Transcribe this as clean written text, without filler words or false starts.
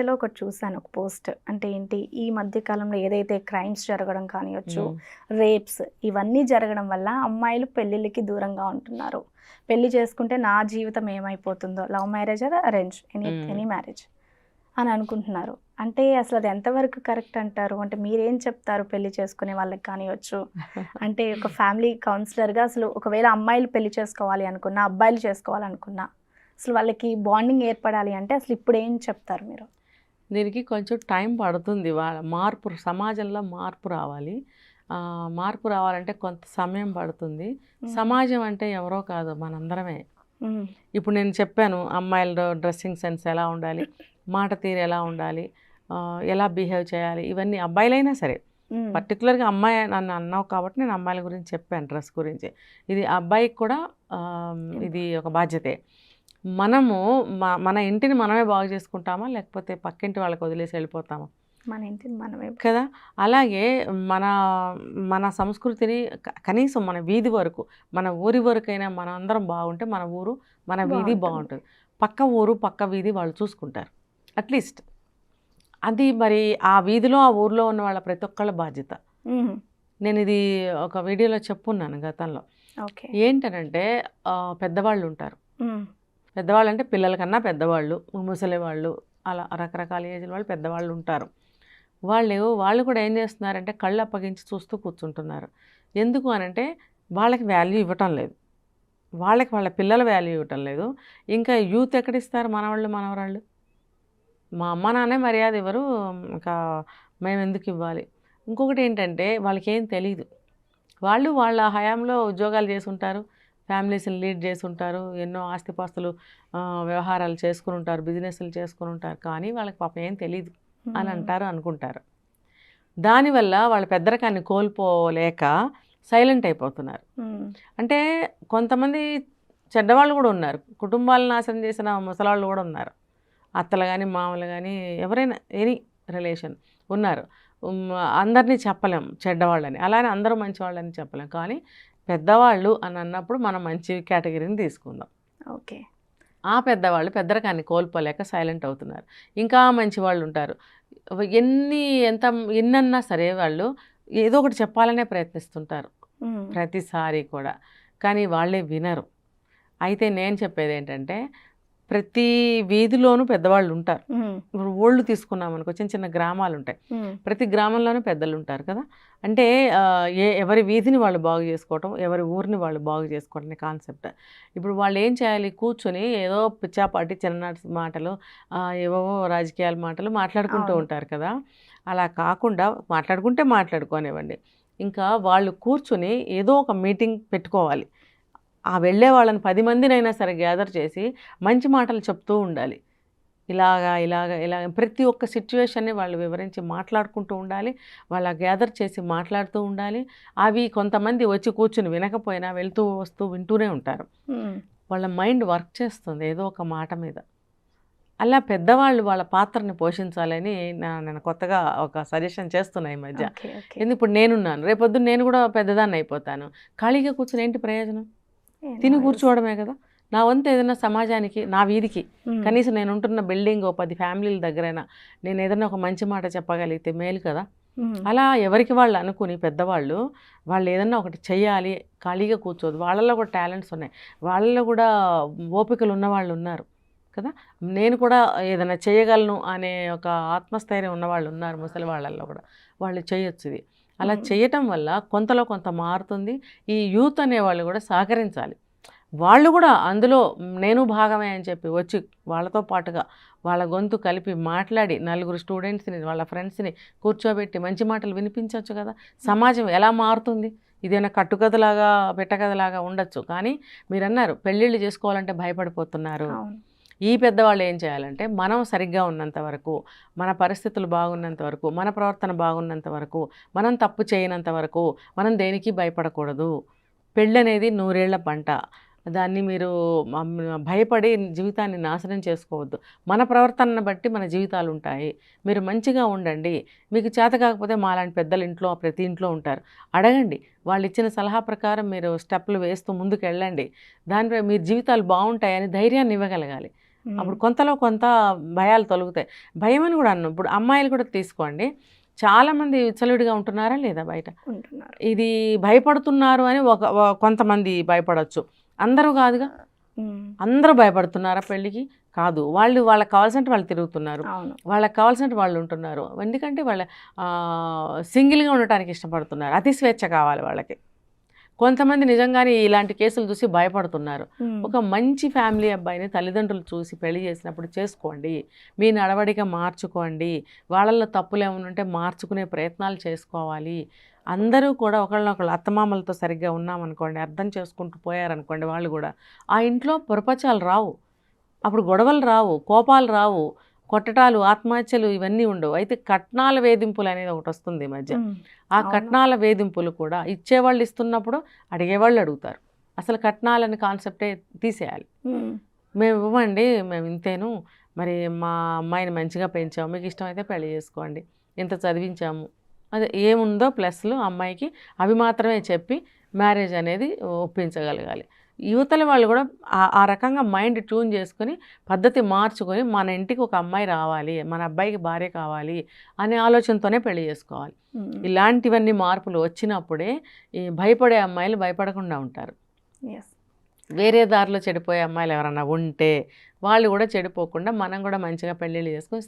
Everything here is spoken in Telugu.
లో ఒకటి చూసాను ఒక పోస్ట్. అంటే ఏంటి, ఈ మధ్య కాలంలో ఏదైతే క్రైమ్స్ జరగడం కానియొచ్చు, హ్మ్. రేప్స్ ఇవన్నీ జరగడం వల్ల అమ్మాయిలు పెళ్ళిళ్ళకి దూరంగా ఉంటున్నారు. పెళ్లి చేసుకుంటే నా జీవితం ఏమైపోతుందో, లవ్ మ్యారేజ్ ఆర్ అరేంజ్ హ్మ్. ఎనీ మ్యారేజ్ అని అనుకుంటున్నారు. అంటే అసలు అది ఎంతవరకు కరెక్ట్ అంటారు? అంటే మీరేం చెప్తారు పెళ్లి చేసుకునే వాళ్ళకి కానియొచ్చు? అంటే ఒక ఫ్యామిలీ కౌన్సిలర్‌గా అసలు ఒకవేళ అమ్మాయిలు పెళ్లి చేసుకోవాలి అనుకున్నా, అబ్బాయిలు చేసుకోవాలనుకున్నా, అసలు వాళ్ళకి బాండింగ్ ఏర్పడాలి అంటే అసలు ఇప్పుడు ఏం చెప్తారు మీరు? దీనికి కొంచెం టైం పడుతుంది. మార్పు సమాజంలో మార్పు రావాలి. మార్పు రావాలంటే కొంత సమయం పడుతుంది. హ్మ్. సమాజం అంటే ఎవరో కాదు మనందరమే. హ్మ్. ఇప్పుడు నేను చెప్పాను అమ్మాయిల డ్రెస్సింగ్ సెన్స్ ఎలా ఉండాలి, మాట తీరు ఎలా ఉండాలి, ఎలా బిహేవ్ చేయాలి, ఇవన్నీ అబ్బాయిలైనా సరే. హ్మ్. పర్టికులర్గా అమ్మాయి నన్ను అన్నావు కాబట్టి నేను అమ్మాయిల గురించి చెప్పాను డ్రెస్ గురించి. ఇది అబ్బాయికి కూడా ఇది ఒక బాధ్యతే. మనము మన ఇంటిని మనమే బాగు చేసుకుంటామా లేకపోతే పక్కింటి వాళ్ళకి వదిలేసి వెళ్ళిపోతామా మన ఇంటిని మనమే. కదా? అలాగే మన మన సంస్కృతిని కనీసం మన వీధి వరకు, మన ఊరి వరకైనా మనం అందరం బాగుంటే మన ఊరు, మన వీధి బావుంటుంది. బాగుంటుంది. పక్క ఊరు, పక్క వీధి వాళ్ళు చూసుకుంటారు. అట్లీస్ట్ అది మరి ఆ వీధిలో, ఆ ఊర్లో ఉన్న వాళ్ళ ప్రతి ఒక్కళ్ళ బాధ్యత. హ్మ్. నేను ఇది ఒక వీడియోలో చెప్పున్నాను గతంలో. ఓకే. ఏంటనంటే పెద్దవాళ్ళు ఉంటారు. హ్మ్. పెద్దవాళ్ళు అంటే పిల్లల కన్నా పెద్దవాళ్ళు, ముసలి వాళ్ళు, అలా రకరకాల ఏజ్ల వాళ్ళు పెద్దవాళ్ళు ఉంటారు. వాళ్ళు కూడా ఏం చేస్తున్నారంటే కళ్ళు అప్పగించి చూస్తూ కూర్చుంటున్నారు. ఎందుకు అనంటే వాళ్ళకి వాల్యూ ఇవ్వటం లేదు. వాళ్ళ పిల్లల వాల్యూ ఇవ్వటం లేదు. ఇంకా యూత్ ఎక్కడిస్తారు మనవాళ్ళు, మనవరాళ్ళు? మా అమ్మ నాన్నే మర్యాద ఇవ్వరు. ఇంకా మేమెందుకు ఇవ్వాలి? ఇంకొకటి ఏంటంటే వాళ్ళకేం తెలీదు. వాళ్ళు వాళ్ళ హయాంలో ఉద్యోగాలు చేసుంటారు. ఫ్యామిలీస్‌ని లీడ్ చేసుంటారు. ఎన్నో ఆస్తిపాస్తులు వ్యవహారాలు చేసుకొని ఉంటారు. బిజినెస్‌లు చేసుకొని ఉంటారు. కానీ వాళ్ళకి పాపం ఏం తెలీదు అని హ్మ్. అంటారు, అనుకుంటారు. దానివల్ల వాళ్ళ పెద్దరికాన్ని కోల్పోలేక సైలెంట్ అయిపోతున్నారు. హ్మ్. అంటే కొంతమంది చెడ్డవాళ్ళు కూడా ఉన్నారు. కుటుంబాలను నాశనం చేసిన ముసలాళ్ళు కూడా ఉన్నారు. అత్తలు గానీ, మామలు గానీ ఎవరైనా ఎనీ రిలేషన్ ఉన్నారు. అందరినీ చెప్పలేం చెడ్డవాళ్ళని. అలానే అందరూ మంచివాళ్ళని చెప్పలేం. కానీ పెద్దవాళ్ళు అని అన్నప్పుడు మనం మంచి కేటగిరీని తీసుకుందాం. ఓకే. ఆ పెద్దవాళ్ళు పెద్దరికాన్ని కోల్పోలేక సైలెంట్ అవుతున్నారు. ఇంకా మంచివాళ్ళు ఉంటారు. ఎన్నన్నా సరే వాళ్ళు ఏదో ఒకటి చెప్పాలనే ప్రయత్నిస్తుంటారు హ్మ్. ప్రతిసారి కూడా. కానీ వాళ్ళే వినరు. అయితే నేను చెప్పేదేంటంటే ప్రతి వీధిలోనూ పెద్దవాళ్ళు ఉంటారు. హ్మ్. ఇప్పుడు ఊళ్ళు తీసుకున్నామనుకో, చిన్న చిన్న గ్రామాలుంటాయి. హ్మ్. ప్రతి గ్రామంలోనూ పెద్దలుంటారు కదా! అంటే ఎవరి వీధిని వాళ్ళు బాగు చేసుకోవటం, ఎవరి ఊరిని వాళ్ళు బాగు చేసుకోవడం అనే కాన్సెప్ట్. ఇప్పుడు వాళ్ళేం చేయాలి, కూర్చొని ఏదో పిచ్చాపాటి చిన్ననాటి మాటలు, ఏవేవో రాజకీయాల మాటలు మాట్లాడుకుంటూ అవును. ఉంటారు కదా! అలా కాకుండా మాట్లాడుకుంటే మాట్లాడుకోనివ్వండి. ఇంకా వాళ్ళు కూర్చొని ఏదో ఒక మీటింగ్ పెట్టుకోవాలి. ఆ వెళ్ళే వాళ్ళని 10 మందినైనా సరే గ్యాదర్ చేసి మంచి మాటలు చెప్తూ ఉండాలి. ఇలాగ ప్రతి ఒక్క సిట్యుయేషన్‌ని వాళ్ళు వివరించి మాట్లాడుకుంటూ ఉండాలి. వాళ్ళ గ్యాదర్ చేసి మాట్లాడుతూ ఉండాలి. అవి కొంతమంది వచ్చి కూర్చొని వినకపోయినా వెళ్తూ, వస్తూ వింటూనే ఉంటారు. హ్మ్. వాళ్ళ మైండ్ వర్క్ చేస్తుంది ఏదో ఒక మాట మీద. అలా పెద్దవాళ్ళు వాళ్ళ పాత్రని పోషించాలని నేను కొత్తగా ఒక సజెషన్ చేస్తున్నా ఈ మధ్య. ఓకే. ఓకే. ఇప్పుడు నేనున్నాను. రేపొద్దున నేను కూడా పెద్దదాన్నయిపోతాను. ఖాళీగా కూర్చొని ఏంటి ప్రయోజనం? తిని నో యూస్. కూర్చోవడమే కదా! నా వంతు ఏదైనా సమాజానికి, నా వీధికి, హ్మ్. కనీసం నేనుంటున్న బిల్డింగ్ ఓ 10 ఫ్యామిలీల దగ్గరైనా నేనేదైనా ఒక మంచి మాట చెప్పగలిగితే మేలు కదా! హ్మ్. అలా ఎవరికి వాళ్ళు అనుకుని పెద్దవాళ్ళు, వాళ్ళేదన్నా ఒకటి చెయ్యాలి, ఖాళీగా కూర్చోద్దు. వాళ్ళలో కూడా టాలెంట్స్ ఉన్నాయి. వాళ్ళలో కూడా ఓపికలు ఉన్నవాళ్ళున్నారు కదా! నేను కూడా ఏదైనా చేయగలను అనే ఒక ఆత్మస్థైర్యం ఉన్నవాళ్ళున్నారు ముసలి వాళ్ళల్లో కూడా. వాళ్ళు చేయొచ్చు ఇది. అలా హ్మ్. చేయటం వల్ల కొంతలో కొంత మారుతుంది. ఈ యూత్ అనేవాళ్ళు కూడా సహకరించాలి. వాళ్ళు కూడా అందులో నేను భాగమే అని చెప్పి వచ్చి వాళ్ళతో పాటుగా వాళ్ళ గొంతు కలిపి మాట్లాడి నలుగురు స్టూడెంట్స్‌ని, వాళ్ళ ఫ్రెండ్స్‌ని కూర్చోబెట్టి మంచి మాటలు వినిపించొచ్చు కదా! సమాజం ఎలా మారుతుంది? ఇదేనా కట్టుకథలాగా, పెట్టకథలాగా ఉండొచ్చు. కానీ మీరన్నారు పెళ్ళిళ్ళు చేసుకోవాలంటే భయపడిపోతున్నారు. అవును. ఈ పెద్దవాళ్ళు ఏం చేయాలంటే మనం సరిగ్గా ఉన్నంత వరకు, మన పరిస్థితులు బాగున్నంత వరకు, మన ప్రవర్తన బాగున్నంత వరకు, మనం తప్పు చేయనంత వరకు మనం దేనికి భయపడకూడదు. పెళ్ళనేది నూరేళ్ల పంట. దాన్ని మీరు భయపడి జీవితాన్ని నాశనం చేసుకోవద్దు. మన ప్రవర్తనను బట్టి మన జీవితాలుంటాయి. మీరు మంచిగా ఉండండి. మీకు చేత కాకపోతే మాలాంటి పెద్దలు ఇంట్లో ప్రతి ఇంట్లో ఉంటారు. అడగండి. వాళ్ళిచ్చిన సలహా ప్రకారం మీరు స్టెప్పులు వేస్తూ ముందుకెళ్ళండి. దానిపై మీ జీవితాలు బావుంటాయని ధైర్యాన్ని ఇవ్వగలగాలి. అప్పుడు కొంతలో కొంత భయాలు తొలగుతాయి. భయం అని కూడా అన్నాం. ఇప్పుడు అమ్మాయిలు కూడా తీసుకోండి, చాలామంది విచ్చలవిడిగా ఉంటున్నారా లేదా బయట? ఉంటున్నారు. ఇది భయపడుతున్నారు అని కొంతమంది భయపడవచ్చు, అందరూ కాదుగా. అందరూ భయపడుతున్నారా పెళ్ళికి? కాదు. వాళ్ళకి కావాల్సినట్టు వాళ్ళు తిరుగుతున్నారు, అవును. వాళ్ళకి కావాల్సినట్టు వాళ్ళు ఉంటున్నారు. ఎందుకంటే వాళ్ళ సింగిల్గా ఉండటానికి ఇష్టపడుతున్నారు, అతి స్వేచ్ఛ కావాలి వాళ్ళకి. కొంతమంది నిజంగానే ఇలాంటి కేసులు చూసి భయపడుతున్నారు. ఒక మంచి ఫ్యామిలీ అబ్బాయిని తల్లిదండ్రులు చూసి పెళ్లి చేసినప్పుడు చేసుకోండి, మీ నడవడిక మార్చుకోండి, వాళ్ళల్లో తప్పులు ఏమైనా ఉంటే మార్చుకునే ప్రయత్నాలు చేసుకోవాలి. అందరూ కూడా ఒకళ్ళనొకళ్ళు అత్తమామలతో సరిగ్గా ఉన్నామనుకోండి, అర్థం చేసుకుంటూ పోయారనుకోండి, వాళ్ళు కూడా ఆ ఇంట్లో పొరపచాలు రావు, అప్పుడు గొడవలు రావు, కోపాలు రావు, కొట్టటాలు, ఆత్మహత్యలు ఇవన్నీ ఉండవు. అయితే కట్నాల వేధింపులు అనేది ఒకటి వస్తుంది ఈ మధ్య. ఆ కట్నాల వేధింపులు కూడా ఇచ్చేవాళ్ళు ఇస్తున్నప్పుడు అడిగేవాళ్ళు అడుగుతారు. అసలు కట్నాలని కాన్సెప్టే తీసేయాలి. మేము ఇవ్వండి, మేము ఇంతేను, మరి మా అమ్మాయిని మంచిగా పెంచాము, మీకు ఇష్టమైతే పెళ్లి చేసుకోండి, ఇంత చదివించాము, అదే ఏముందో ప్లస్లు అమ్మాయికి అవి మాత్రమే చెప్పి మ్యారేజ్ అనేది ఒప్పించగలగాలి. యువతల వాళ్ళు కూడా ఆ రకంగా మైండ్ ట్యూన్ చేసుకొని పద్ధతి మార్చుకొని మన ఇంటికి ఒక అమ్మాయి రావాలి, మన అబ్బాయికి భార్య కావాలి అనే ఆలోచనతోనే పెళ్లి చేసుకోవాలి. ఇలాంటివన్నీ మార్పులు వచ్చినప్పుడే ఈ భయపడే అమ్మాయిలు భయపడకుండా ఉంటారు. వేరే దారిలో చెడిపోయే అమ్మాయిలు ఎవరన్నా ఉంటే వాళ్ళు కూడా చెడిపోకుండా మనం కూడా మంచిగా పెళ్ళిళ్ళు చేసుకొని